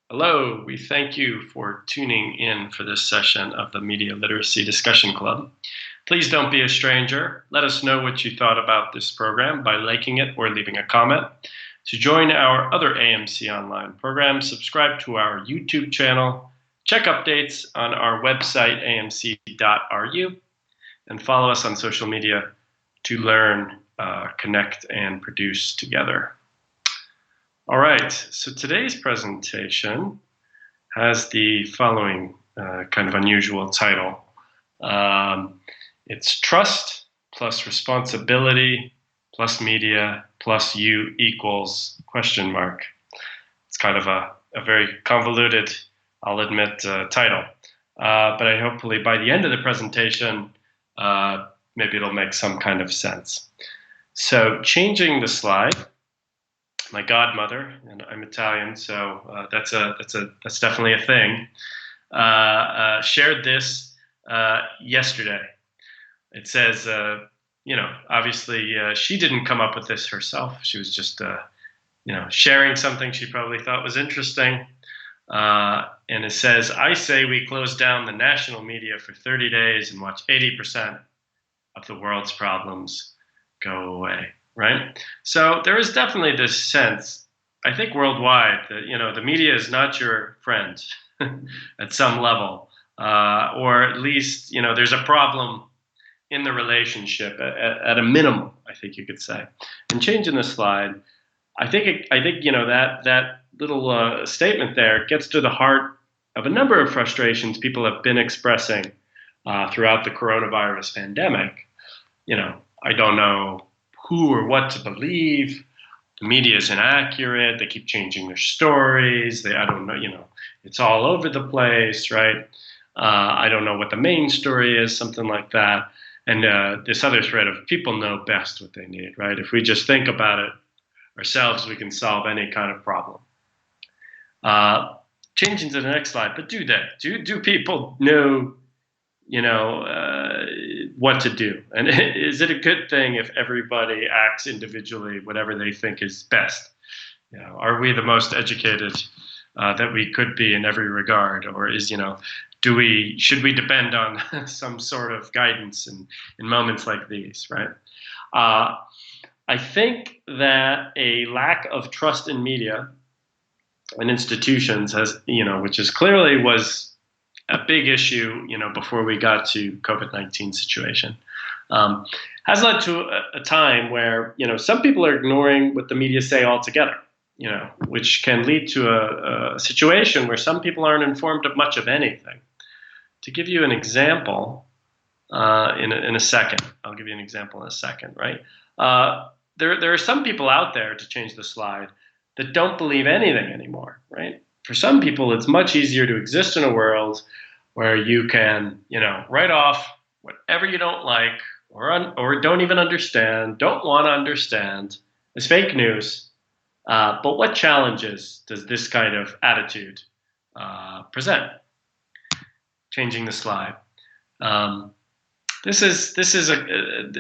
Hello, we thank you for tuning in for this session of the Media Literacy Discussion Club. Please don't be a stranger. Let us know what you thought about this program by liking it or leaving a comment. To join our other AMC online programs, subscribe to our YouTube channel, check updates on our website, amc.ru, and follow us on social media to learn, connect, and produce together. All right, so today's presentation has the following kind of unusual title. It's Trust plus Responsibility plus Media plus You equals question mark. It's kind of a very convoluted, I'll admit, title. But I hopefully by the end of the presentation, maybe it'll make some kind of sense. So changing the slide. My godmother, and I'm Italian, so that's definitely a thing. Shared this yesterday. It says, obviously she didn't come up with this herself. She was just, sharing something she probably thought was interesting. And it says, I say we close down the national media for 30 days and watch 80% of the world's problems go away. Right? So there is definitely this sense, I think worldwide, that the media is not your friend at some level, or at least there's a problem in the relationship at a minimum, I think you could say. And changing the slide, I think that little statement there gets to the heart of a number of frustrations people have been expressing throughout the coronavirus pandemic. I don't know who or what to believe. The media is inaccurate. They keep changing their stories. I don't know, it's all over the place, right? I don't know what the main story is, something like that. And this other thread of people know best what they need, right? If we just think about it ourselves, we can solve any kind of problem. Changing to the next slide, but do people know what to do? And is it a good thing if everybody acts individually, whatever they think is best? Are we the most educated that we could be in every regard? Or should we depend on some sort of guidance in moments like these, right? I think that a lack of trust in media and institutions which is clearly was a big issue, before we got to COVID-19 situation, has led to a time where, some people are ignoring what the media say altogether, which can lead to a situation where some people aren't informed of much of anything. To give you an example, in a second, I'll give you an example in a second, right? There are some people out there, to change the slide, that don't believe anything anymore, right? For some people, it's much easier to exist in a world where you can, write off whatever you don't like or don't even understand, don't want to understand as fake news. But what challenges does this kind of attitude present? Changing the slide.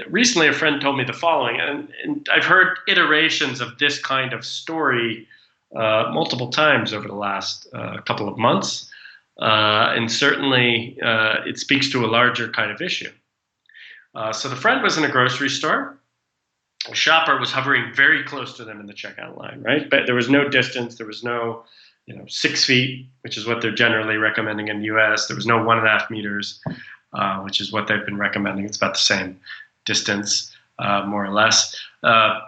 Recently a friend told me the following, and I've heard iterations of this kind of story multiple times over the last couple of months, and certainly it speaks to a larger kind of issue. So the friend was in a grocery store. A shopper was hovering very close to them in the checkout line, right? But there was no distance. There was no 6 feet, which is what they're generally recommending in the US. There was no 1.5 meters, which is what they've been recommending. It's about the same distance, more or less. My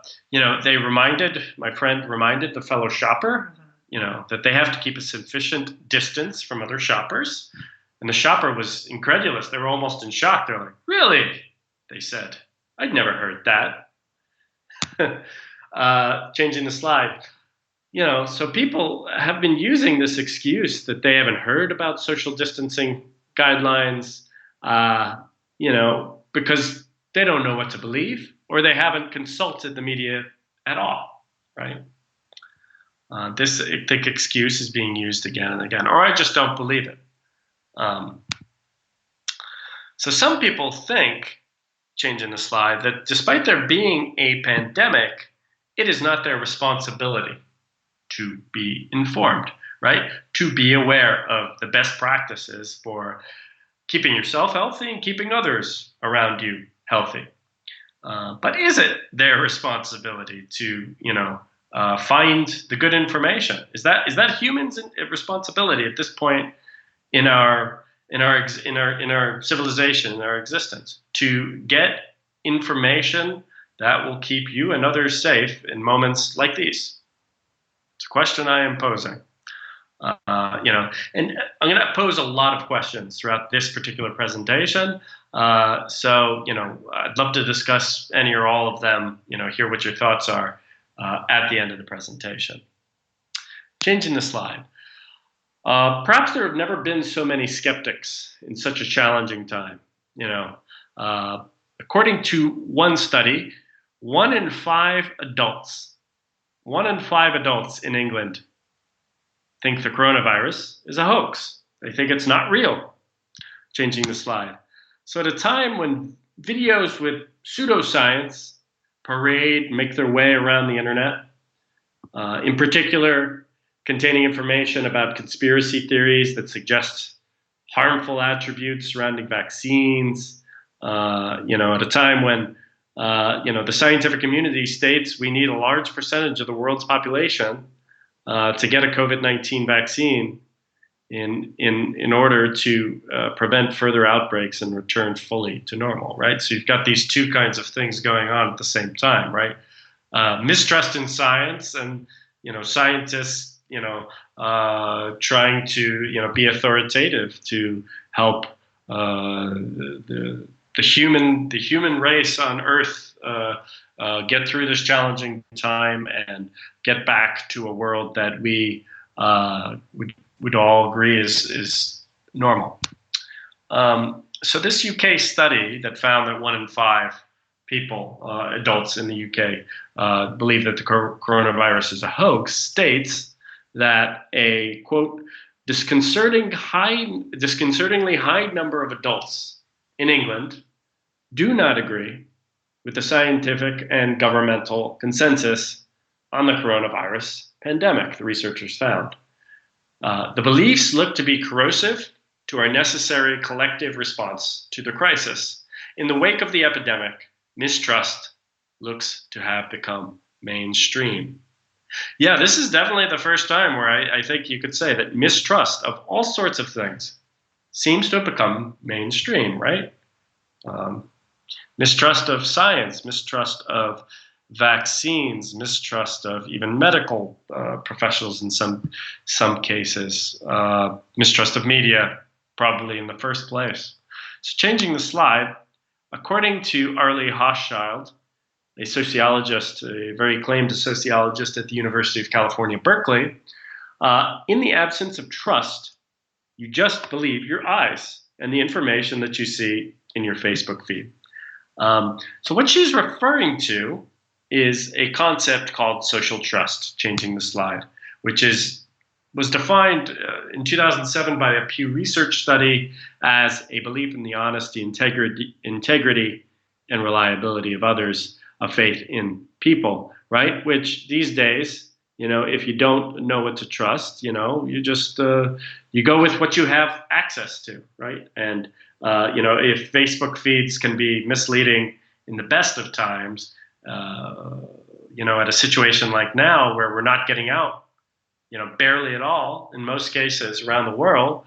friend reminded the fellow shopper, that they have to keep a sufficient distance from other shoppers. And the shopper was incredulous. They were almost in shock. They're like, really? They said, I'd never heard that. Changing the slide. So people have been using this excuse that they haven't heard about social distancing guidelines, because they don't know what to believe, or they haven't consulted the media at all, right? This thick excuse is being used again and again, or I just don't believe it. So some people think, changing the slide, that despite there being a pandemic, it is not their responsibility to be informed, right? To be aware of the best practices for keeping yourself healthy and keeping others around you healthy. But is it their responsibility to, find the good information? Is that humans' responsibility at this point in our civilization, in our existence, to get information that will keep you and others safe in moments like these? It's a question I am posing. And I'm going to pose a lot of questions throughout this particular presentation. So, I'd love to discuss any or all of them, hear what your thoughts are at the end of the presentation. Changing the slide. Perhaps there have never been so many skeptics in such a challenging time. According to one study, 1 in 5 adults in England think the coronavirus is a hoax. They think it's not real. Changing the slide. So at a time when videos with pseudoscience make their way around the internet, in particular containing information about conspiracy theories that suggest harmful attributes surrounding vaccines, at a time when the scientific community states we need a large percentage of the world's population to get a COVID-19 vaccine in order to prevent further outbreaks and return fully to normal, right? So you've got these two kinds of things going on at the same time, right? Mistrust in science and, scientists, trying to, be authoritative to help the human race on Earth get through this challenging time and get back to a world that we would all agree is normal. So this UK study that found that 1 in 5 people, adults in the UK, believe that the coronavirus is a hoax, states that a, quote, disconcertingly high number of adults in England do not agree with the scientific and governmental consensus on the coronavirus pandemic, the researchers found. The beliefs look to be corrosive to our necessary collective response to the crisis. In the wake of the epidemic, mistrust looks to have become mainstream. Yeah, this is definitely the first time where I think you could say that mistrust of all sorts of things seems to have become mainstream, right? Mistrust of science, mistrust of vaccines, mistrust of even medical professionals in some cases, mistrust of media, probably in the first place. So changing the slide, according to Arlie Hochschild, a sociologist, a very acclaimed sociologist at the University of California, Berkeley, in the absence of trust, you just believe your eyes and the information that you see in your Facebook feed. So what she's referring to is a concept called social trust, changing the slide, which was defined in 2007 by a Pew Research study as a belief in the honesty, integrity, and reliability of others, a faith in people, right? Which these days, if you don't know what to trust, you just you go with what you have access to, right? And if Facebook feeds can be misleading in the best of times, at a situation like now where we're not getting out, barely at all in most cases around the world,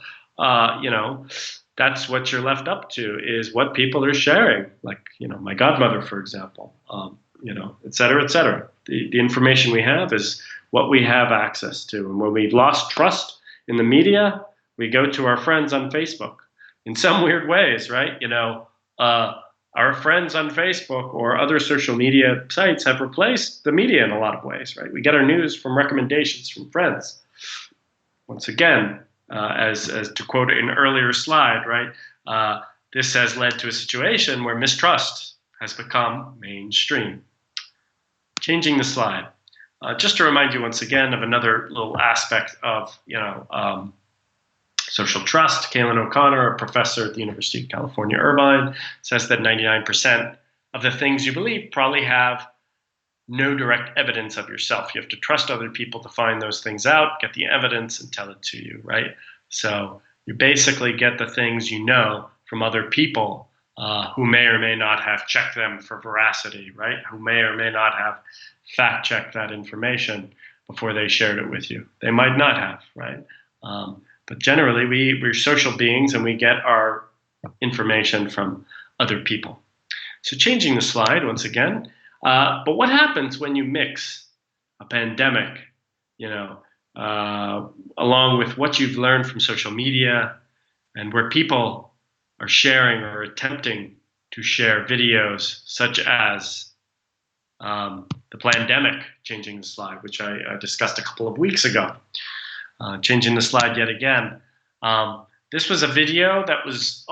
that's what you're left up to is what people are sharing. Like, my godmother, for example, et cetera, et cetera. The information we have is what we have access to. And when we've lost trust in the media, we go to our friends on Facebook in some weird ways, right? Our friends on Facebook or other social media sites have replaced the media in a lot of ways, right? We get our news from recommendations from friends. Once again, as to quote an earlier slide, right? This has led to a situation where mistrust has become mainstream. Changing the slide. Just to remind you once again of another little aspect of, social trust. Kaylin O'Connor, a professor at the University of California, Irvine, says that 99% of the things you believe probably have no direct evidence of yourself. You have to trust other people to find those things out, get the evidence, and tell it to you, right? So you basically get the things you know from other people who may or may not have checked them for veracity, right? Who may or may not have fact-checked that information before they shared it with you. They might not have, right? But generally, we're social beings and we get our information from other people. So changing the slide once again. But what happens when you mix a pandemic, along with what you've learned from social media and where people are sharing or attempting to share videos such as the pandemic, changing the slide, which I discussed a couple of weeks ago. Changing the slide yet again. This was a video that was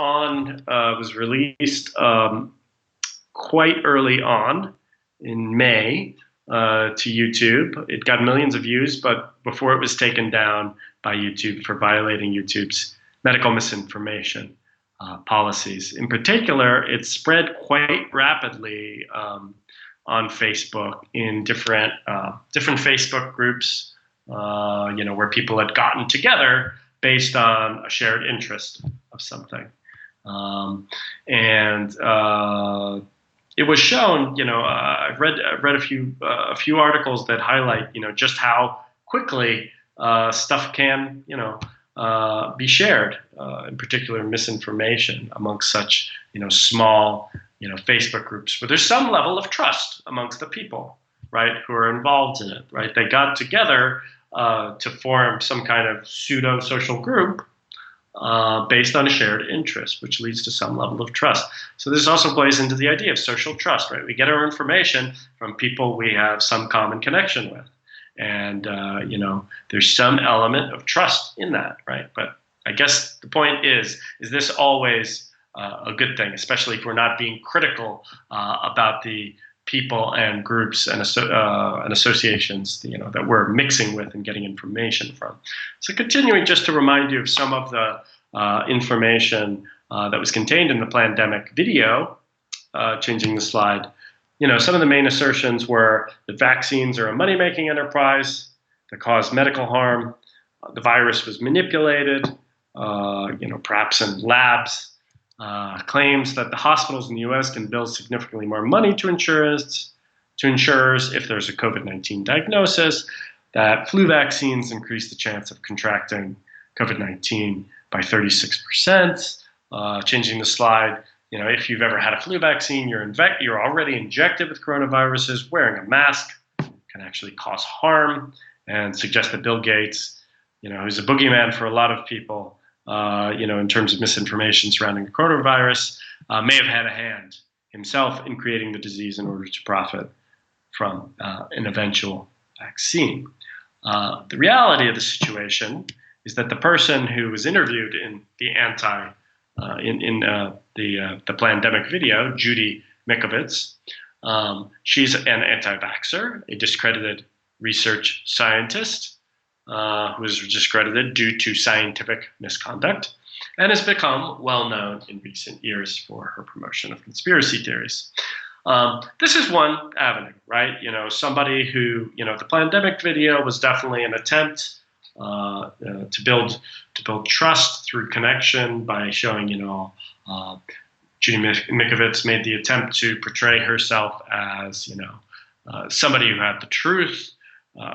released quite early on in May to YouTube. It got millions of views, but before it was taken down by YouTube for violating YouTube's medical misinformation policies. In particular, it spread quite rapidly on Facebook in different Facebook groups, where people had gotten together based on a shared interest of something. It was shown, I've read a few articles that highlight, just how quickly stuff can, be shared, in particular misinformation amongst such, small, Facebook groups where there's some level of trust amongst the people, right, who are involved in it, right? They got together to form some kind of pseudo-social group based on a shared interest, which leads to some level of trust. So this also plays into the idea of social trust, right? We get our information from people we have some common connection with. And, there's some element of trust in that, right? But I guess the point is this always a good thing, especially if we're not being critical about the people and groups and associations, that we're mixing with and getting information from. So continuing just to remind you of some of the information that was contained in the pandemic video, changing the slide. Some of the main assertions were that vaccines are a money-making enterprise that cause medical harm. The virus was manipulated, perhaps in labs. Claims that the hospitals in the U.S. can bill significantly more money to insurers if there's a COVID-19 diagnosis, that flu vaccines increase the chance of contracting COVID-19 by 36%. Changing the slide, if you've ever had a flu vaccine, you're already injected with coronaviruses. Wearing a mask can actually cause harm, and suggest that Bill Gates, who's a boogeyman for a lot of people, in terms of misinformation surrounding the coronavirus, may have had a hand himself in creating the disease in order to profit from an eventual vaccine. The reality of the situation is that the person who was interviewed in the the pandemic video, Judy Mikovits, she's an anti-vaxxer, a discredited research scientist, who was discredited due to scientific misconduct, and has become well known in recent years for her promotion of conspiracy theories. This is one avenue, right? Somebody who, the pandemic video was definitely an attempt to build trust through connection by showing, Judy Mikovits made the attempt to portray herself as, somebody who had the truth,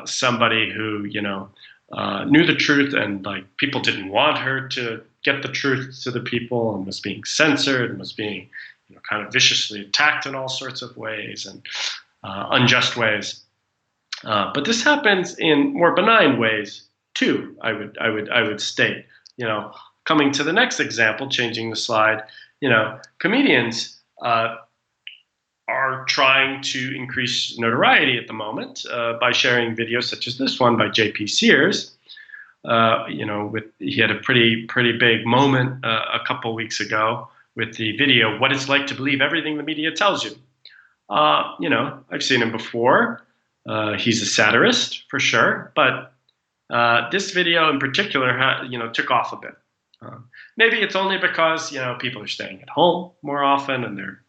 somebody who, knew the truth, and people didn't want her to get the truth to the people, and was being censored and was being, kind of viciously attacked in all sorts of ways and unjust ways. But this happens in more benign ways too. I would state. Coming to the next example, changing the slide. Comedians are trying to increase notoriety at the moment by sharing videos such as this one by J.P. Sears. He had a pretty big moment a couple weeks ago with the video, "What It's Like to Believe Everything the Media Tells You." I've seen him before. He's a satirist for sure, but this video in particular, took off a bit. Maybe it's only because people are staying at home more often, and they're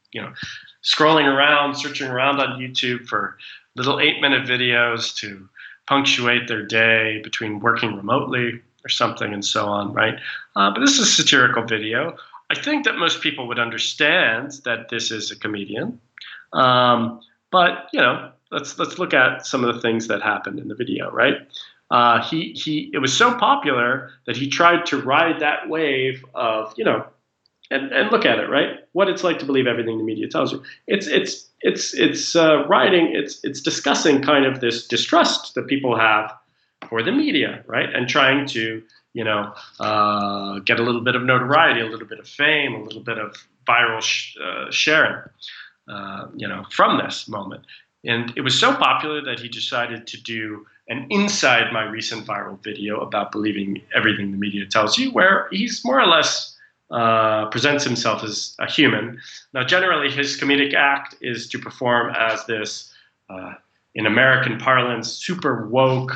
scrolling around, searching around on YouTube for little 8-minute videos to punctuate their day between working remotely or something and so on, right? But this is a satirical video. I think that most people would understand that this is a comedian. But let's look at some of the things that happened in the video, right? It was so popular that he tried to ride that wave of, and look at it, right? What it's like to believe everything the media tells you. It's discussing kind of this distrust that people have for the media, right? And trying to, get a little bit of notoriety, a little bit of fame, a little bit of viral sharing, from this moment. And it was so popular that he decided to do an inside my recent viral video about believing everything the media tells you, where he's more or less presents himself as a human. Now, generally, his comedic act is to perform as this, in American parlance, super woke,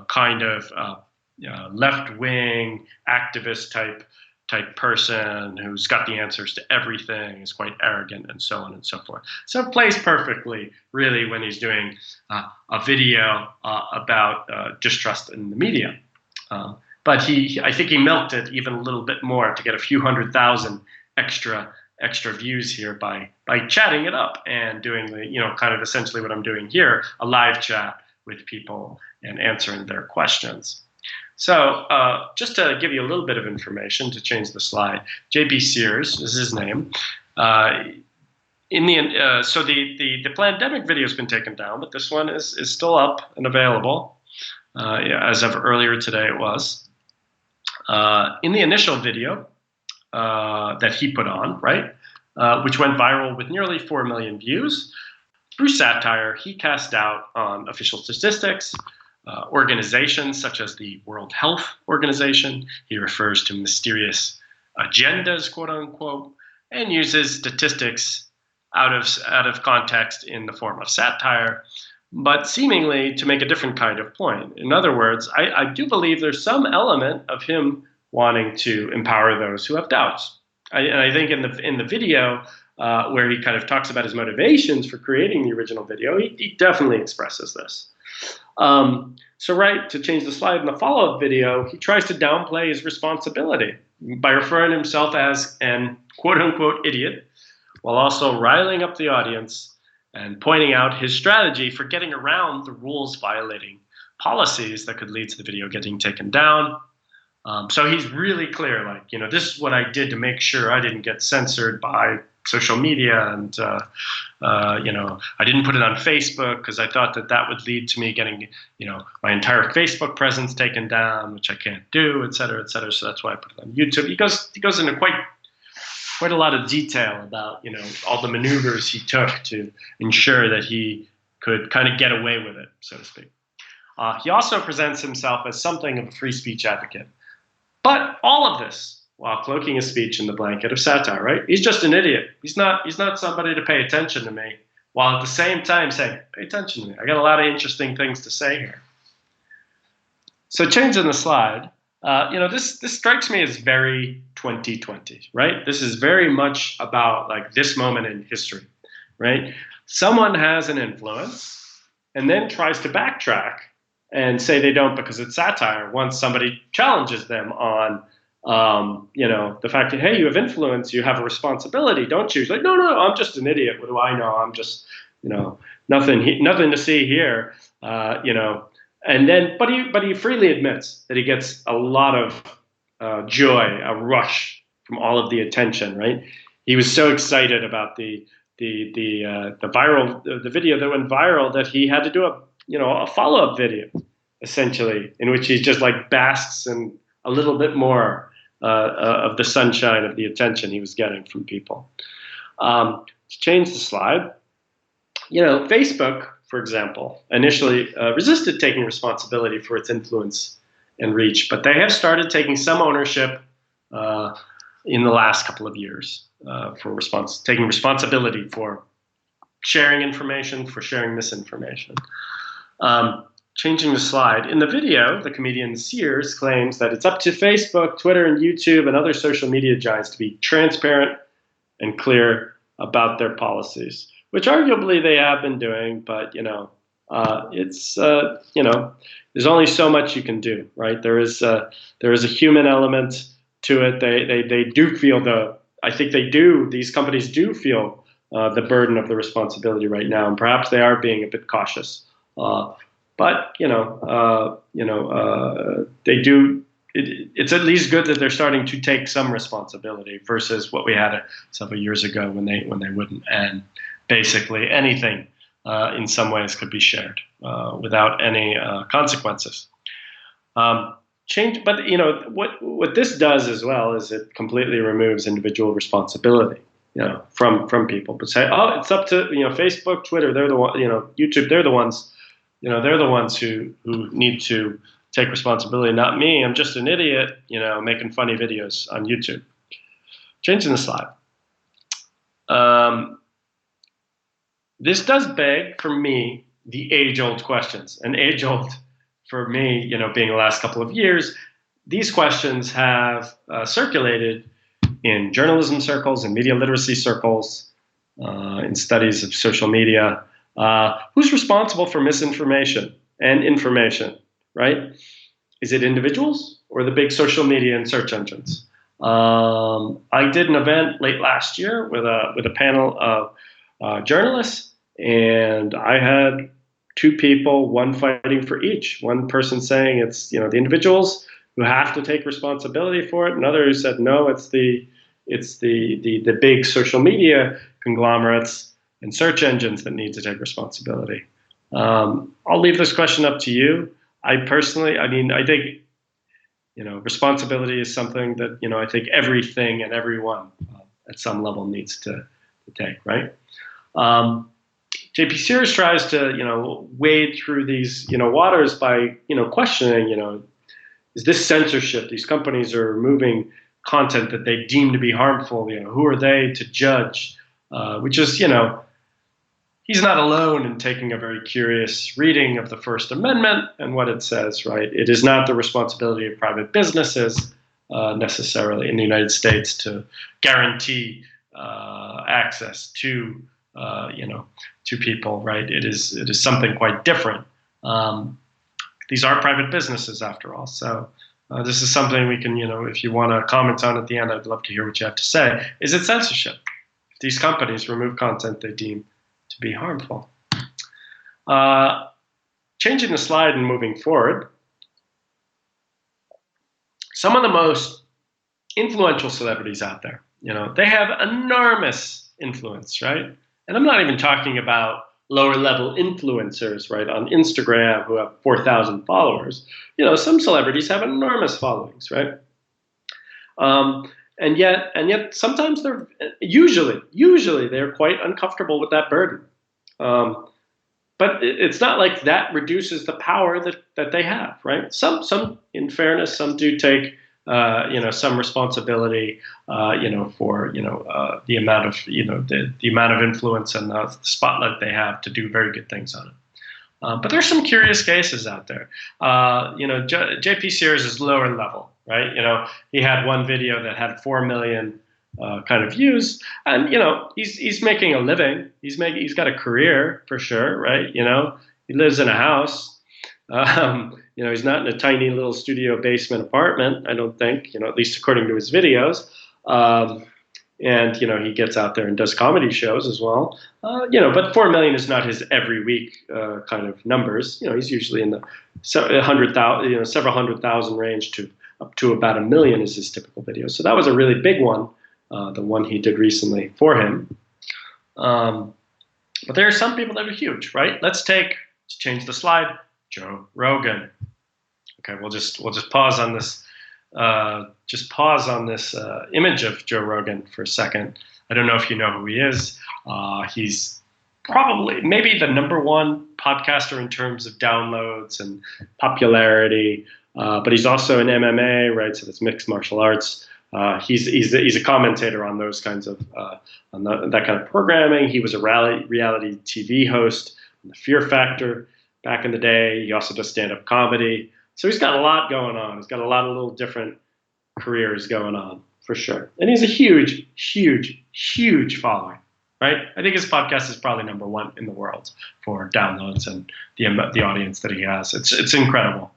kind of left-wing activist type person who's got the answers to everything, is quite arrogant, and so on and so forth. So it plays perfectly, really, when he's doing a video about distrust in the media. But I think he milked it even a little bit more to get a few 100,000 extra views here by chatting it up and doing the, kind of essentially what I'm doing here, a live chat with people and answering their questions. So just to give you a little bit of information to change the slide, J.B. Sears is his name. So the pandemic video has been taken down, but this one is still up and available. As of earlier today, it was. In the initial video that he put on, right, which went viral with nearly 4 million views, through satire, he cast doubt on official statistics, organizations such as the World Health Organization. He refers to mysterious agendas, quote unquote, and uses statistics out of context in the form of satire, but seemingly to make a different kind of point. In other words, I do believe there's some element of him wanting to empower those who have doubts. And I think in the video where he kind of talks about his motivations for creating the original video, he definitely expresses this. So right, to change the slide, in the follow-up video, he tries to downplay his responsibility by referring to himself as an quote-unquote idiot, while also riling up the audience and pointing out his strategy for getting around the rules-violating policies that could lead to the video getting taken down. So he's really clear, like, this is what I did to make sure I didn't get censored by social media, and I didn't put it on Facebook because I thought that would lead to me getting my entire Facebook presence taken down, which I can't do, et cetera, et cetera. So that's why I put it on YouTube. He goes into quite a lot of detail about all the maneuvers he took to ensure that he could kind of get away with it, so to speak. He also presents himself as something of a free speech advocate, but all of this while cloaking his speech in the blanket of satire, right? He's just an idiot. He's not somebody to pay attention to me, while at the same time saying, pay attention to me. I got a lot of interesting things to say here. So changing the slide, this strikes me as very 2020, right? This is very much about like this moment in history, right? Someone has an influence and then tries to backtrack and say they don't because it's satire once somebody challenges them on the fact that, hey, you have influence, you have a responsibility, don't you? He's like, no, I'm just an idiot. What do I know? I'm just, nothing to see here, And then, but he freely admits that he gets a lot of joy, a rush from all of the attention, right? He was so excited about the video that went viral that he had to do a follow-up video, essentially, in which he just like basks in a little bit more of the sunshine of the attention he was getting from people. To change the slide, Facebook, for example, initially resisted taking responsibility for its influence and reach, but they have started taking some ownership in the last couple of years for taking responsibility for sharing information, for sharing misinformation. Changing the slide. In the video, the comedian Sears claims that it's up to Facebook, Twitter, and YouTube and other social media giants to be transparent and clear about their policies, which arguably they have been doing, but it's there's only so much you can do, right? There is a human element to it. They do feel I think they do. These companies do feel the burden of the responsibility right now, and perhaps they are being a bit cautious. But they do. It's at least good that they're starting to take some responsibility versus what we had several years ago when they wouldn't. And basically anything in some ways could be shared without any consequences. But what this does as well is it completely removes individual responsibility, from people. But say, oh, it's up to Facebook, Twitter, they're the one, YouTube, they're the ones, they're the ones who need to take responsibility, not me. I'm just an idiot, making funny videos on YouTube. Changing the slide. This does beg for me the age-old questions, and age-old for me, being the last couple of years. These questions have circulated in journalism circles, in media literacy circles, in studies of social media. Who's responsible for misinformation and information, right? Is it individuals or the big social media and search engines? I did an event late last year with a panel of journalists, and I had two people, one fighting for each. One person saying it's the individuals who have to take responsibility for it. Another who said no, it's the big social media conglomerates and search engines that need to take responsibility. I'll leave this question up to you. I think responsibility is something that I think everything and everyone at some level needs to take, right? JP Sears tries to wade through these waters by questioning is this censorship? These companies are removing content that they deem to be harmful. Who are they to judge? Which is he's not alone in taking a very curious reading of the First Amendment and what it says, right? It is not the responsibility of private businesses necessarily in the United States to guarantee access to to people, right? It is something quite different. These are private businesses after all. So this is something we can, if you want to comment on at the end, I'd love to hear what you have to say. Is it censorship? If these companies remove content they deem to be harmful. Changing the slide and moving forward. Some of the most influential celebrities out there, they have enormous influence, right? And I'm not even talking about lower level influencers, right, on Instagram who have 4,000 followers. Some celebrities have enormous followings, right? And yet sometimes they're usually they're quite uncomfortable with that burden. But it's not like that reduces the power that they have, right? Some in fairness, some do take some responsibility, for the amount of the amount of influence and the spotlight they have to do very good things on it. But there's some curious cases out there. JP Sears is lower level, right? He had one video that had 4 million kind of views, and he's making a living. He's got a career for sure, right? He lives in a house. He's not in a tiny little studio basement apartment, I don't think, at least according to his videos. And he gets out there and does comedy shows as well. But 4 million is not his every week kind of numbers. He's usually in the several hundred thousand range to up to about 1 million is his typical video. So that was a really big one, the one he did recently for him. But there are some people that are huge, right? Let's change the slide. Joe Rogan. Okay, we'll just pause on this. Pause on this image of Joe Rogan for a second. I don't know if you know who he is. He's probably maybe the #1 podcaster in terms of downloads and popularity. But he's also an MMA, right? So that's mixed martial arts. He's a commentator on those kinds of that kind of programming. He was a reality TV host on the Fear Factor back in the day. He also does stand-up comedy. So he's got a lot going on. He's got a lot of little different careers going on, for sure. And he's a huge, huge, huge following, right? I think his podcast is probably #1 in the world for downloads and the audience that he has. It's incredible.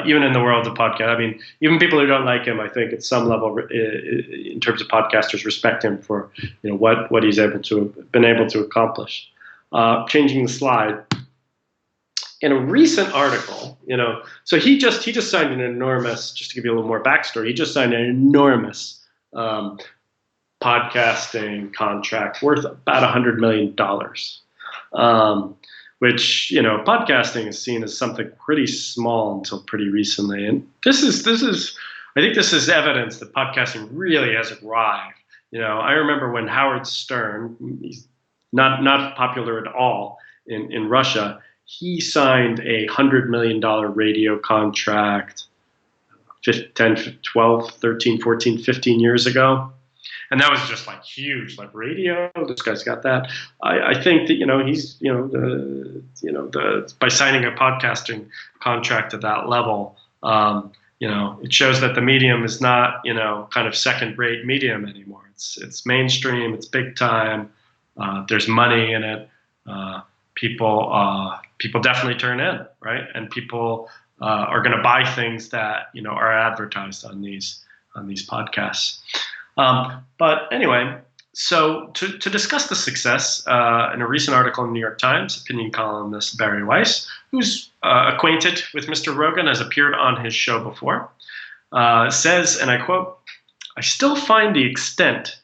Even in the world of podcast, I mean, even people who don't like him, I think at some level, in terms of podcasters, respect him for what he's been able to accomplish. Changing the slide. In a recent article, so he just signed an enormous. Just to give you a little more backstory, he just signed an enormous podcasting contract worth about $100 million. Which podcasting is seen as something pretty small until pretty recently, and this is I think this is evidence that podcasting really has arrived. I remember when Howard Stern, he's not popular at all in Russia, he signed a $100 million radio contract 10, 12, 13, 14, 15 years ago. And that was just like huge, like radio. This guy's got that. I think that he's by signing a podcasting contract at that level, it shows that the medium is not kind of second-rate medium anymore. It's mainstream. It's big time. There's money in it. People definitely turn in, right? And people are going to buy things that are advertised on these podcasts. But anyway, so to discuss the success, in a recent article in the New York Times, opinion columnist Barry Weiss, who's acquainted with Mr. Rogan, has appeared on his show before, says, and I quote, "I still find the extent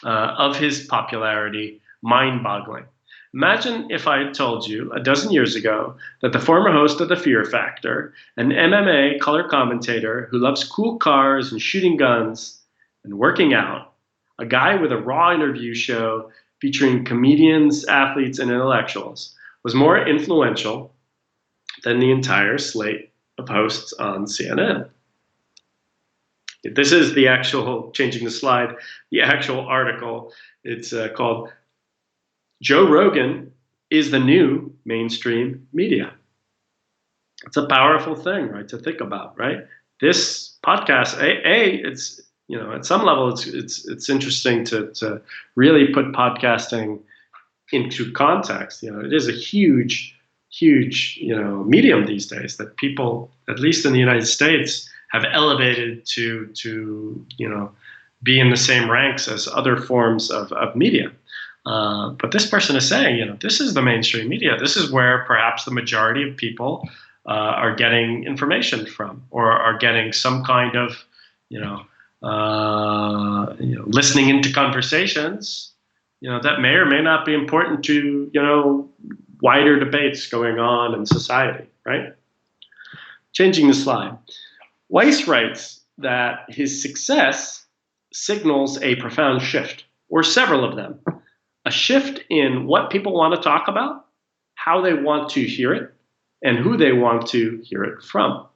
of his popularity mind-boggling. Imagine if I had told you a dozen years ago that the former host of The Fear Factor, an MMA color commentator who loves cool cars and shooting guns and working out, a guy with a raw interview show featuring comedians, athletes, and intellectuals, was more influential than the entire slate of hosts on CNN." This is the actual, changing the slide, the actual article. It's called "Joe Rogan is the New Mainstream Media." It's a powerful thing, right, to think about, right? This podcast, it's at some level, it's interesting to really put podcasting into context. It is a huge medium these days that people, at least in the United States, have elevated to be in the same ranks as other forms of media. But this person is saying, this is the mainstream media. This is where perhaps the majority of people are getting information from, or are getting some kind of listening into conversations, that may or may not be important to, wider debates going on in society, right? Changing the slide. Weiss writes that his success signals a profound shift, or several of them. A shift in what people want to talk about, how they want to hear it, and who they want to hear it from,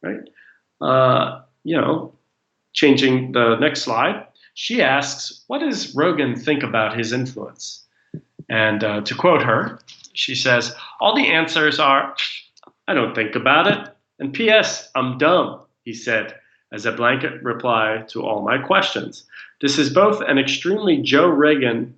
right? Changing the next slide, she asks, what does Rogan think about his influence? And to quote her, she says, "All the answers are, I don't think about it. And P.S., I'm dumb," he said, as a blanket reply to all my questions. This is both an extremely Joe Rogan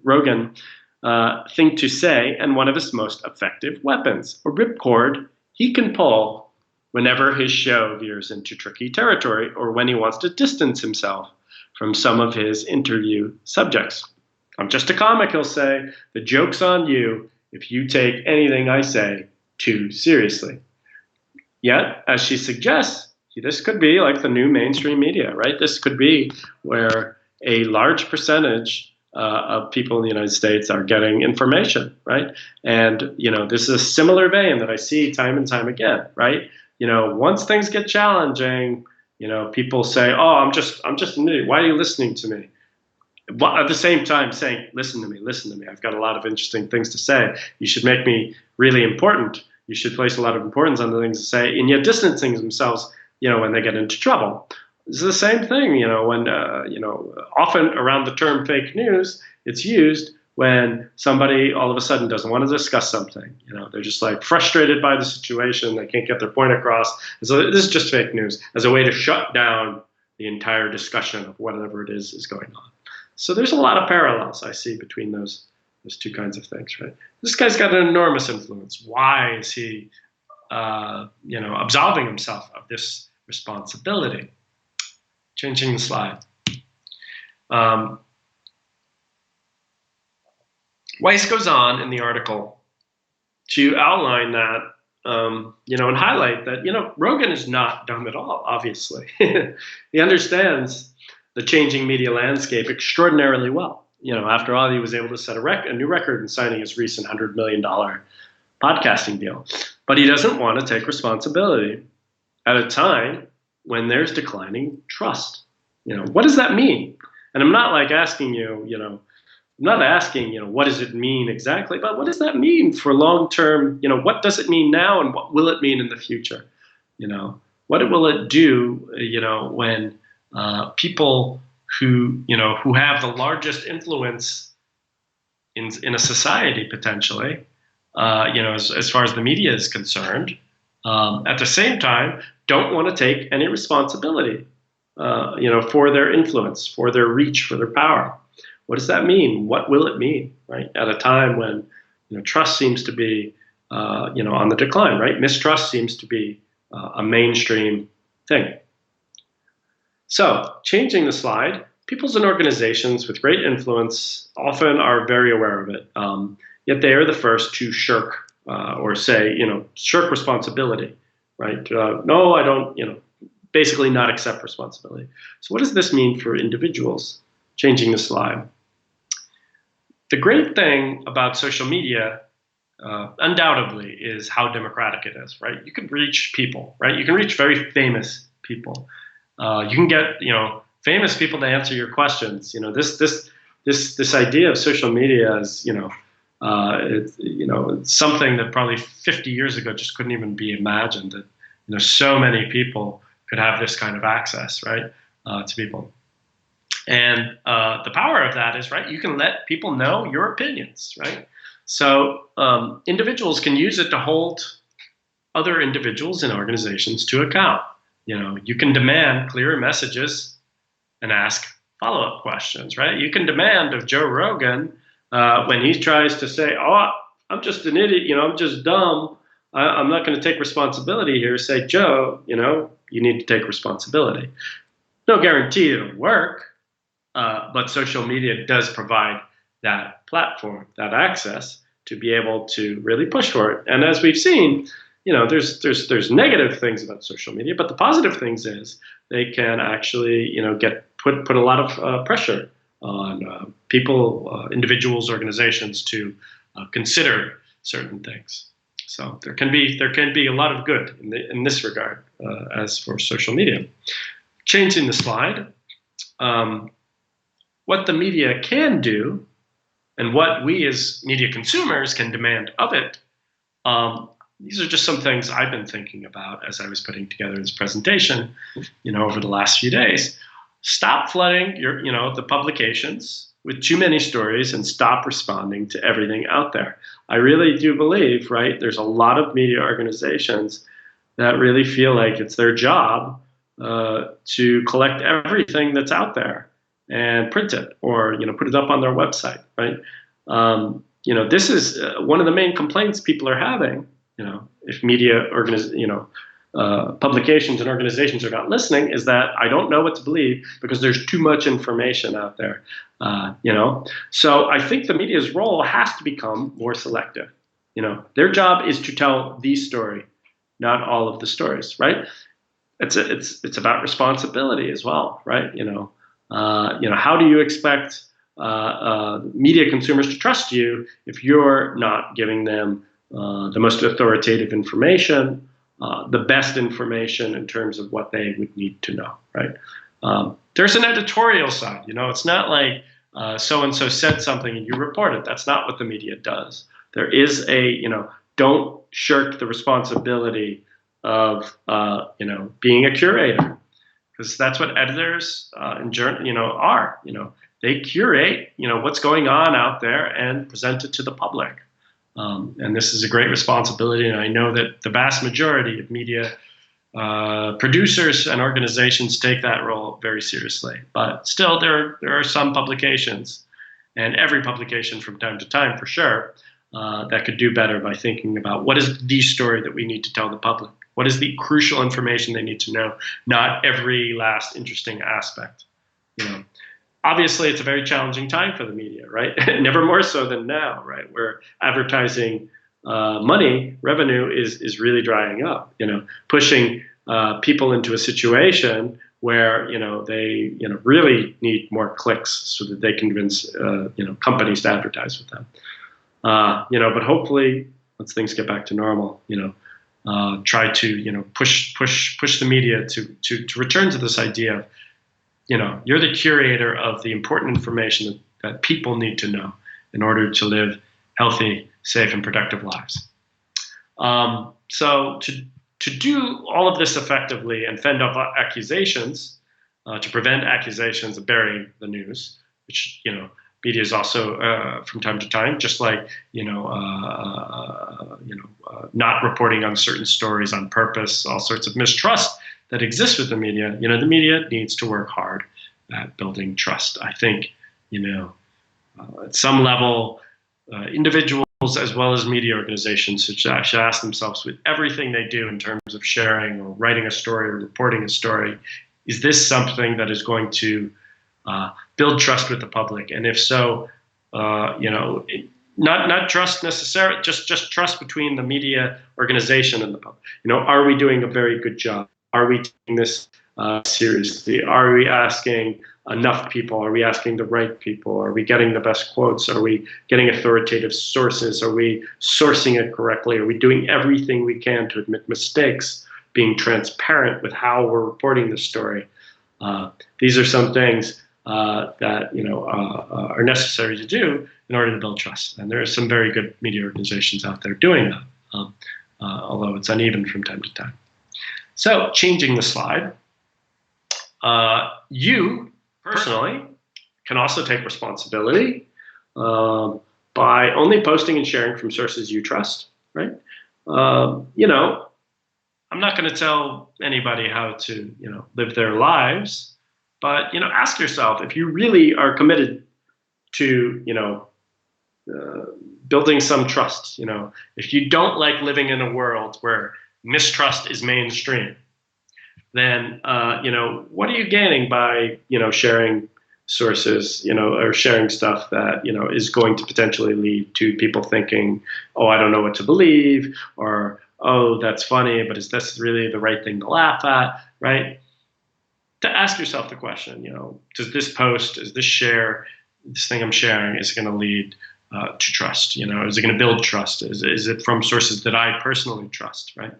thing to say and one of his most effective weapons, a ripcord he can pull whenever his show veers into tricky territory or when he wants to distance himself from some of his interview subjects. "I'm just a comic," he'll say. "The joke's on you if you take anything I say too seriously." Yet, as she suggests, this could be like the new mainstream media, right? This could be where a large percentage of people in the United States are getting information, right? And, this is a similar vein that I see time and time again, right? Once things get challenging, people say, "Oh, I'm just an idiot. Why are you listening to me?" But at the same time saying, listen to me. I've got a lot of interesting things to say. You should make me really important. You should place a lot of importance on the things to say, and yet distancing themselves, when they get into trouble. It's the same thing, when, often around the term fake news, it's used when somebody all of a sudden doesn't want to discuss something. They're just like frustrated by the situation. They can't get their point across. So this is just fake news as a way to shut down the entire discussion of whatever it is going on. So there's a lot of parallels I see between those two kinds of things, right? This guy's got an enormous influence. Why is he, absolving himself of this responsibility? Changing the slide. Weiss goes on in the article to outline that, and highlight that, Rogan is not dumb at all, obviously. He understands the changing media landscape extraordinarily well. After all, he was able to set a new record in signing his recent $100 million podcasting deal. But he doesn't want to take responsibility at a time when there's declining trust. What does that mean? And I'm not like asking you, I'm not asking, what does it mean exactly, but what does that mean for long-term, what does it mean now and what will it mean in the future? What will it do, when people who have the largest influence in a society potentially, as far as the media is concerned, at the same time, don't want to take any responsibility, for their influence, for their reach, for their power. What does that mean? What will it mean, right? At a time when, trust seems to be, on the decline, right? Mistrust seems to be a mainstream thing. So, changing the slide, peoples and organizations with great influence often are very aware of it, yet they are the first to shirk or say, shirk responsibility, right? No, I don't, basically not accept responsibility. So what does this mean for individuals? Changing the slide. The great thing about social media, undoubtedly, is how democratic it is, right? You can reach people, right? You can reach very famous people. You can get, famous people to answer your questions. This idea of social media is, it's something that probably 50 years ago just couldn't even be imagined. That so many people could have this kind of access, right, to people. And the power of that is, right, you can let people know your opinions, right? So individuals can use it to hold other individuals and organizations to account. You can demand clearer messages and ask follow-up questions, right? You can demand of Joe Rogan when he tries to say, oh, I'm just an idiot, I'm just dumb, I'm not going to take responsibility here, say, Joe, you need to take responsibility. No guarantee it'll work, but social media does provide that platform, that access to be able to really push for it. And as we've seen, there's negative things about social media, but the positive things is they can actually, put a lot of pressure on people, individuals, organizations to consider certain things. So there can be a lot of good in this regard as for social media. Changing the slide, what the media can do and what we as media consumers can demand of it, these are just some things I've been thinking about as I was putting together this presentation, over the last few days. Stop flooding the publications with too many stories and stop responding to everything out there. I really do believe, right, there's a lot of media organizations that really feel like it's their job to collect everything that's out there and print it or, put it up on their website, right? This is one of the main complaints people are having, if media publications and organizations are not listening, is that I don't know what to believe because there's too much information out there, So I think the media's role has to become more selective. Their job is to tell the story, not all of the stories, right? It's about responsibility as well, right? How do you expect media consumers to trust you if you're not giving them the most authoritative information, the best information in terms of what they would need to know, right? There's an editorial side, it's not like so-and-so said something and you report it. That's not what the media does. There is don't shirk the responsibility of, being a curator, because that's what editors are. They curate, what's going on out there and present it to the public. And this is a great responsibility. And I know that the vast majority of media producers and organizations take that role very seriously. But still, there are some publications, and every publication from time to time, for sure, that could do better by thinking about what is the story that we need to tell the public? What is the crucial information they need to know? Not every last interesting aspect. Obviously, it's a very challenging time for the media, right? Never more so than now, right? Where advertising money, revenue is really drying up. Pushing people into a situation where they really need more clicks so that they can convince companies to advertise with them. But hopefully, once things get back to normal, try to push the media to return to this idea of you're the curator of the important information that people need to know in order to live healthy, safe, and productive lives. So to do all of this effectively and fend off accusations, to prevent accusations of burying the news, which media is also from time to time, just like not reporting on certain stories on purpose, all sorts of mistrust that exists with the media. The media needs to work hard at building trust. I think at some level, individuals as well as media organizations should ask themselves, with everything they do in terms of sharing or writing a story or reporting a story, is this something that is going to build trust with the public? And if so, not trust necessarily, just trust between the media organization and the public. Are we doing a very good job? Are we taking this seriously? Are we asking enough people? Are we asking the right people? Are we getting the best quotes? Are we getting authoritative sources? Are we sourcing it correctly? Are we doing everything we can to admit mistakes, being transparent with how we're reporting the story? These are some things that are necessary to do in order to build trust. And there are some very good media organizations out there doing that, although it's uneven from time to time. So, changing the slide, you personally can also take responsibility by only posting and sharing from sources you trust, right? I'm not going to tell anybody how to, live their lives, but, ask yourself if you really are committed to, building some trust. If you don't like living in a world where mistrust is mainstream, then what are you gaining by sharing sources, or sharing stuff that is going to potentially lead to people thinking, oh, I don't know what to believe, or oh, that's funny, but is this really the right thing to laugh at, right? To ask yourself the question, does this post, is this share, this thing I'm sharing, is it going to lead to trust? Is it going to build trust? Is it from sources that I personally trust, right?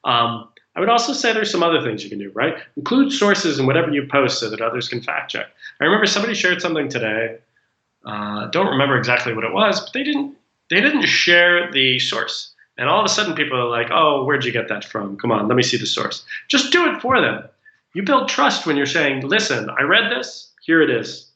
I would also say there's some other things you can do, right? Include sources in whatever you post so that others can fact check. I remember somebody shared something today. Don't remember exactly what it was, but they didn't share the source. And all of a sudden people are like, oh, where'd you get that from? Come on, let me see the source. Just do it for them. You build trust when you're saying, listen, I read this, here it is.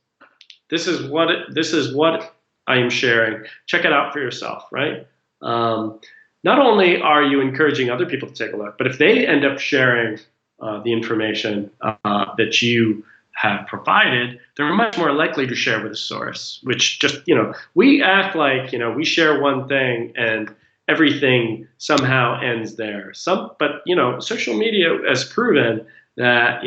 This is what I am sharing. Check it out for yourself, right? Not only are you encouraging other people to take a look, but if they end up sharing the information that you have provided, they're much more likely to share with a source, which just, we act like, we share one thing and everything somehow ends there. But social media has proven that,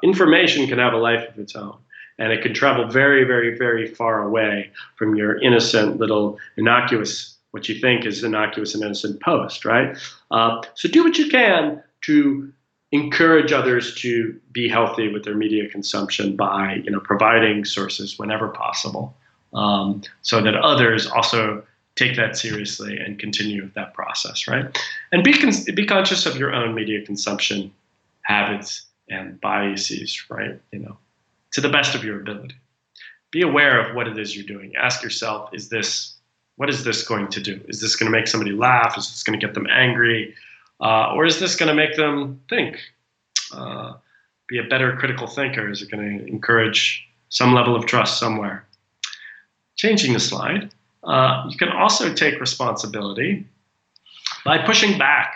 information can have a life of its own. And it can travel very, very, very far away from your innocent little innocuous, what you think is innocuous and innocent post, right? So do what you can to encourage others to be healthy with their media consumption by, providing sources whenever possible, so that others also take that seriously and continue that process, right? And be conscious of your own media consumption habits and biases, right? To the best of your ability. Be aware of what it is you're doing. Ask yourself, what is this going to do? Is this going to make somebody laugh? Is this going to get them angry? Or is this going to make them think? Be a better critical thinker? Is it going to encourage some level of trust somewhere? Changing the slide. You can also take responsibility by pushing back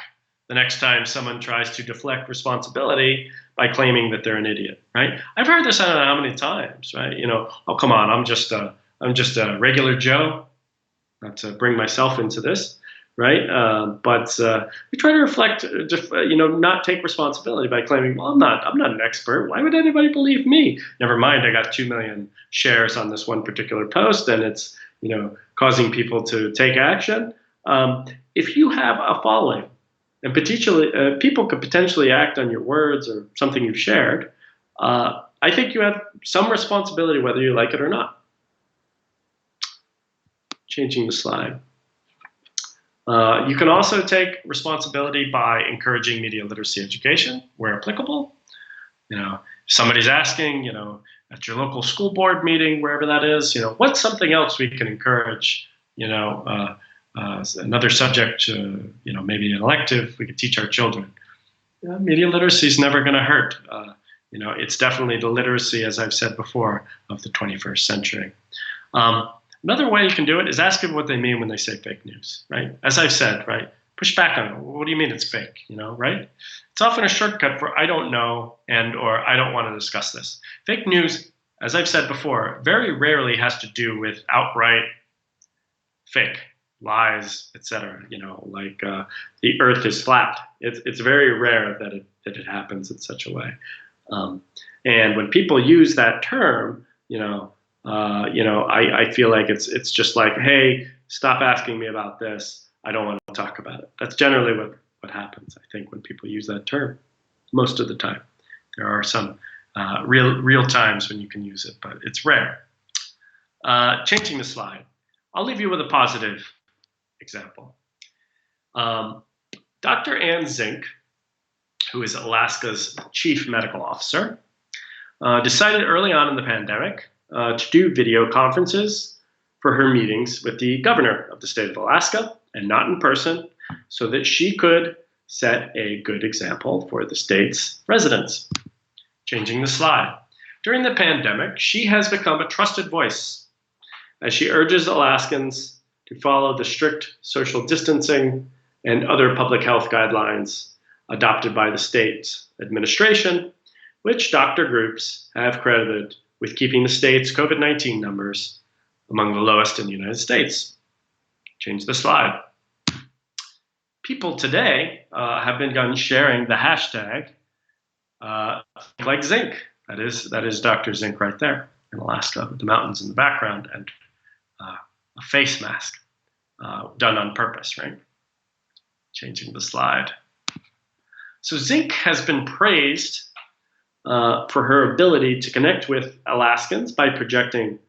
the next time someone tries to deflect responsibility by claiming that they're an idiot, right? I've heard this I don't know how many times, right? Oh, come on, I'm just a regular Joe. Not to bring myself into this, right? But we try to reflect, not take responsibility by claiming, well, I'm not an expert. Why would anybody believe me? Never mind, I got 2 million shares on this one particular post, and it's causing people to take action. If you have a following, and potentially people could potentially act on your words or something you've shared, I think you have some responsibility whether you like it or not. Changing the slide. You can also take responsibility by encouraging media literacy education where applicable. If somebody's asking, at your local school board meeting, wherever that is, what's something else we can encourage, another subject, maybe an elective we could teach our children. Media literacy is never going to hurt. It's definitely the literacy, as I've said before, of the 21st century. Another way you can do it is ask people what they mean when they say fake news, right? As I've said, right? Push back on it. What do you mean it's fake, right? It's often a shortcut for I don't know or I don't want to discuss this. Fake news, as I've said before, very rarely has to do with outright fake lies, etc. Like the earth is flat. It's very rare that it happens in such a way. And when people use that term, I feel like it's just like, hey, stop asking me about this. I don't want to talk about it. That's generally what happens, I think, when people use that term. Most of the time. There are some real times when you can use it, but it's rare. Changing the slide. I'll leave you with a positive example. Dr. Ann Zink, who is Alaska's chief medical officer, decided early on in the pandemic to do video conferences for her meetings with the governor of the state of Alaska, and not in person, so that she could set a good example for the state's residents. Changing the slide. During the pandemic, she has become a trusted voice as she urges Alaskans to follow the strict social distancing and other public health guidelines adopted by the state administration, which doctor groups have credited with keeping the state's COVID-19 numbers among the lowest in the United States. Change the slide. People today have begun sharing the hashtag like Zink. That is Dr. Zink right there in Alaska with the mountains in the background and a face mask done on purpose, right? Changing the slide. So Zink has been praised for her ability to connect with Alaskans by projecting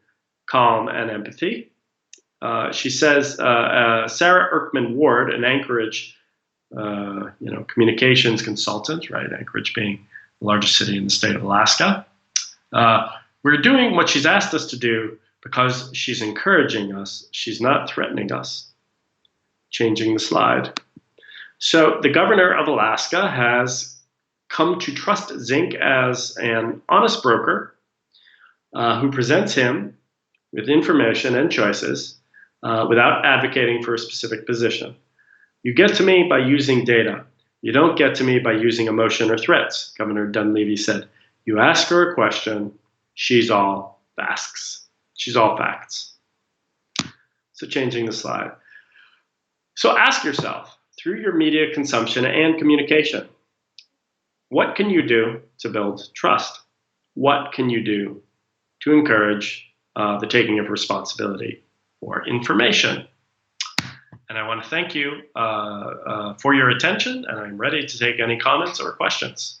calm and empathy. She says Sarah Erkman Ward, an Anchorage communications consultant, right? Anchorage being the largest city in the state of Alaska. We're doing what she's asked us to do because she's encouraging us. She's not threatening us. Changing the slide. So the governor of Alaska has come to trust Zink as an honest broker who presents him with information and choices without advocating for a specific position. You get to me by using data. You don't get to me by using emotion or threats, Governor Dunleavy said. You ask her a question, she's all facts. She's all facts. So changing the slide. So ask yourself, through your media consumption and communication, what can you do to build trust? What can you do to encourage the taking of responsibility for information? And I want to thank you for your attention, and I'm ready to take any comments or questions.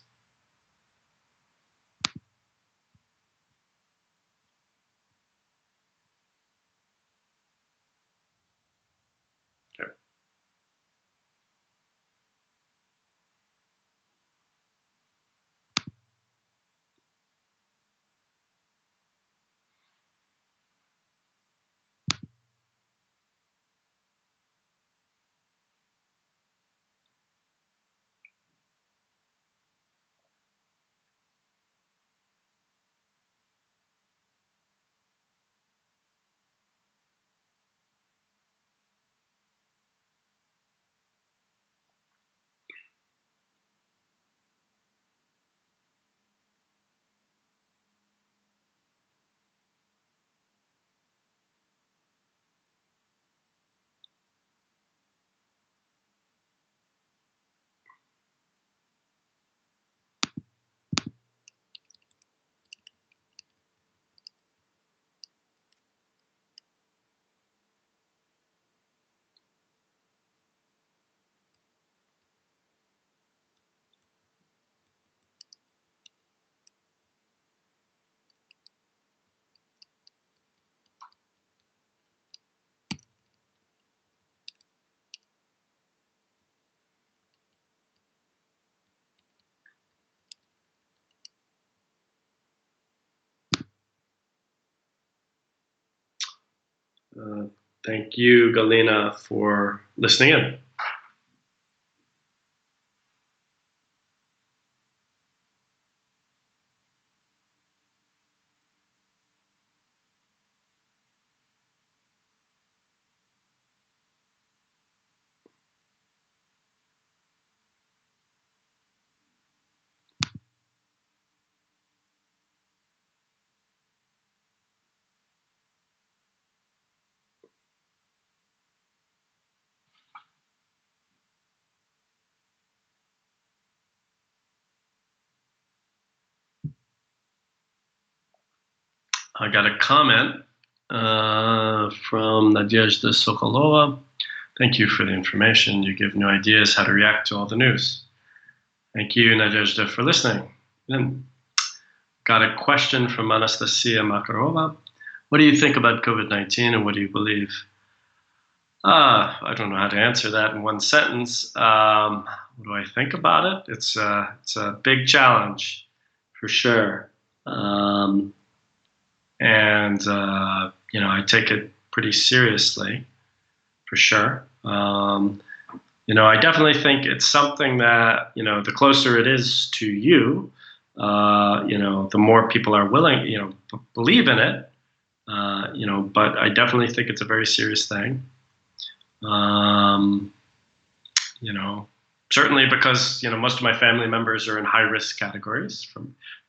Thank you, Galina, for listening in. I got a comment from Nadezhda Sokolova. Thank you for the information. You give new ideas how to react to all the news. Thank you, Nadezhda, for listening. Then got a question from Anastasia Makarova. What do you think about COVID-19 and what do you believe? I don't know how to answer that in one sentence. What do I think about it? It's a big challenge, for sure. And I take it pretty seriously, for sure. I definitely think it's something that, the closer it is to you, the more people are willing, believe in it, but I definitely think it's a very serious thing. Certainly because, most of my family members are in high risk categories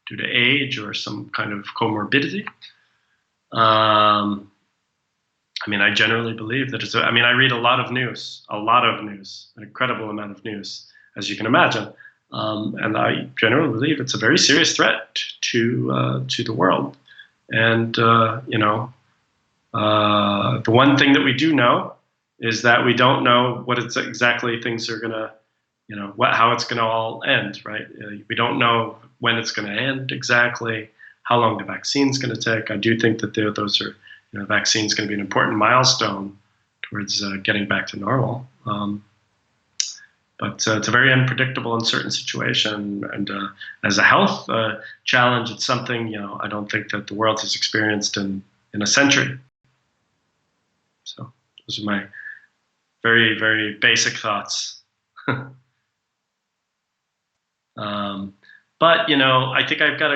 due to age or some kind of comorbidity. I generally believe that I read a lot of news, an incredible amount of news, as you can imagine. And I generally believe it's a very serious threat to the world. And, the one thing that we do know is that we don't know what it's exactly things are going to, how it's going to all end, right? We don't know when it's going to end exactly, how long the vaccine's going to take. I do think that those are, vaccine's going to be an important milestone towards getting back to normal. But it's a very unpredictable, uncertain situation. And as a health challenge, it's something, I don't think that the world has experienced in a century. So those are my very, very basic thoughts. But, I think I've got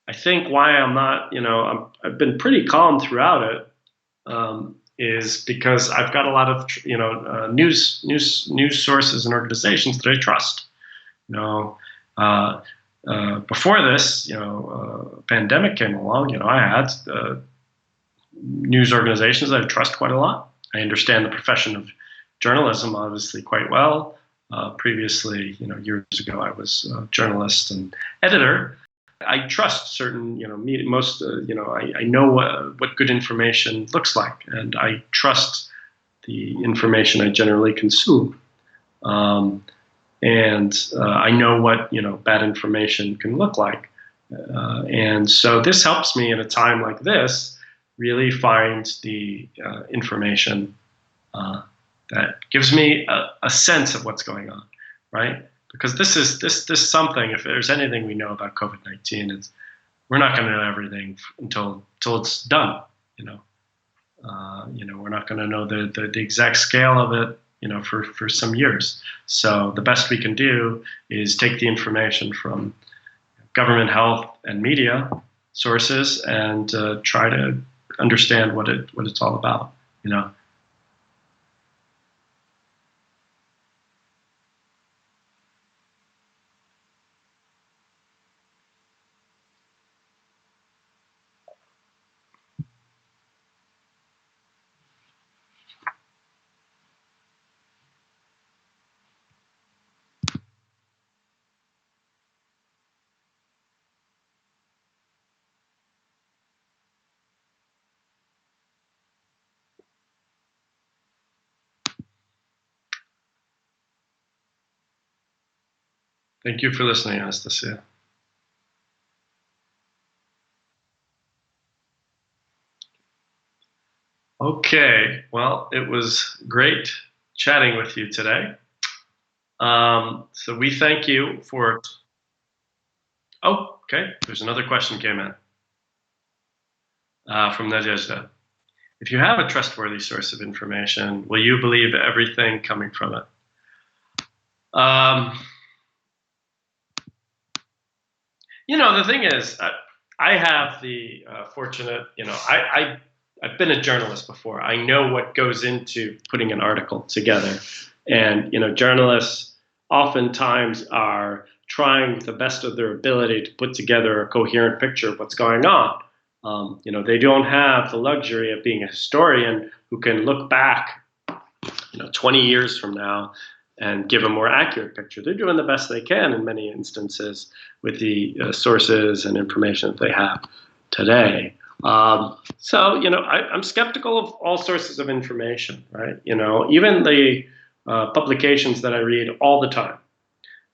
I think why I'm not, I've been pretty calm throughout it, is because I've got a lot of, news sources and organizations that I trust. Before this, pandemic came along, I had news organizations that I trust quite a lot. I understand the profession of journalism obviously quite well. Previously, years ago, I was a journalist and editor. I trust certain, I know what good information looks like, and I trust the information I generally consume. And I know what, bad information can look like. And so this helps me in a time like this really find the information that gives me a sense of what's going on, right? Because this is something. If there's anything we know about COVID-19, it's we're not going to know everything until it's done. We're not going to know the exact scale of it, for some years. So the best we can do is take the information from government, health, and media sources and try to understand what it's all about. Thank you for listening, Anastasia. Okay, well, it was great chatting with you today. So we thank you for. Oh, okay. There's another question came in from Nadezhda. if you have a trustworthy source of information, will you believe everything coming from it? The thing is, I have the fortunate, I've been a journalist before. I know what goes into putting an article together. And, journalists oftentimes are trying with the best of their ability to put together a coherent picture of what's going on. They don't have the luxury of being a historian who can look back, 20 years from now and give a more accurate picture. They're doing the best they can in many instances with the sources and information that they have today. I'm skeptical of all sources of information, right? Even the publications that I read all the time,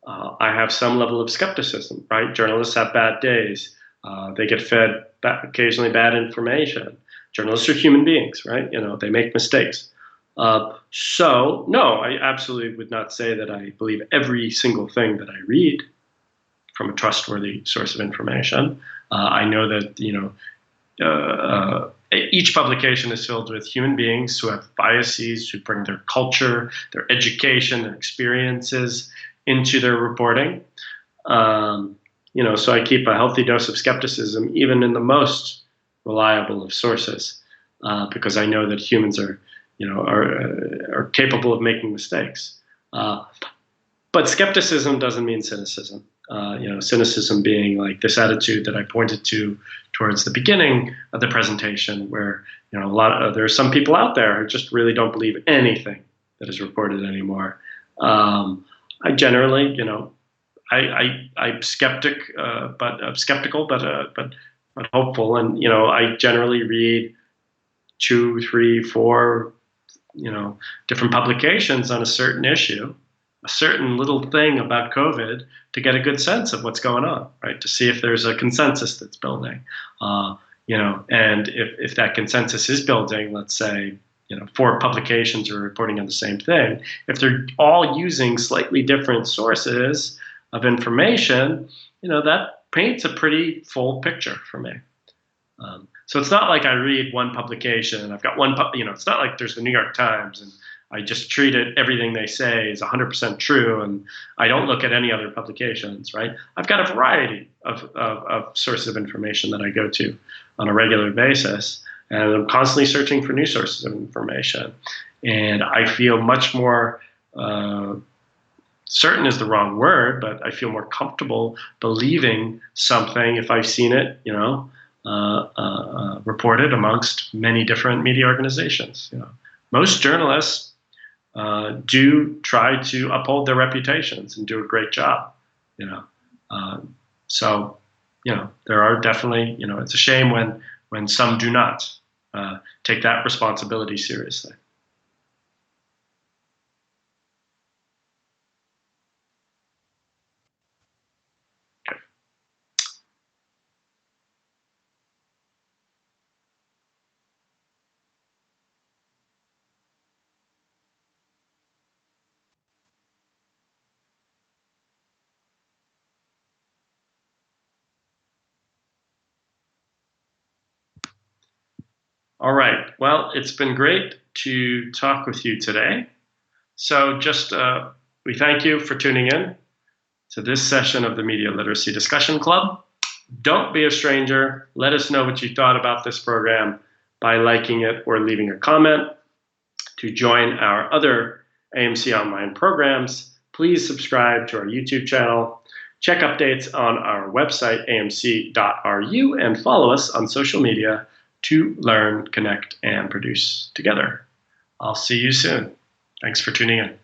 I have some level of skepticism, right? Journalists have bad days. They get fed occasionally bad information. Journalists are human beings, right? They make mistakes. So, no, I absolutely would not say that I believe every single thing that I read from a trustworthy source of information. I know that, each publication is filled with human beings who have biases, who bring their culture, their education, their experiences into their reporting. So I keep a healthy dose of skepticism, even in the most reliable of sources, because I know that humans are capable of making mistakes. But skepticism doesn't mean cynicism. Cynicism being like this attitude that I pointed to towards the beginning of the presentation, where there are some people out there who just really don't believe anything that is reported anymore. I generally, I'm skeptical, but hopeful, and I generally read 2, 3, 4, different publications on a certain issue, a certain little thing about COVID, to get a good sense of what's going on, right? To see if there's a consensus that's building, and if that consensus is building, let's say, 4 publications are reporting on the same thing. If they're all using slightly different sources of information, that paints a pretty full picture for me. So it's not like I read one publication and I've got one, it's not like there's the New York Times and I just treat it, everything they say is 100% true and I don't look at any other publications, right? I've got a variety of sources of information that I go to on a regular basis, and I'm constantly searching for new sources of information. And I feel much more, certain is the wrong word, but I feel more comfortable believing something if I've seen it, reported amongst many different media organizations. Most journalists do try to uphold their reputations and do a great job. So there are definitely, it's a shame when some do not take that responsibility seriously. All right. Well, it's been great to talk with you today. So we thank you for tuning in to this session of the Media Literacy Discussion Club. Don't be a stranger. Let us know what you thought about this program by liking it or leaving a comment. To join our other AMC online programs, please subscribe to our YouTube channel. Check updates on our website, amc.ru, and follow us on social media to learn, connect, and produce together. I'll see you soon. Thanks for tuning in.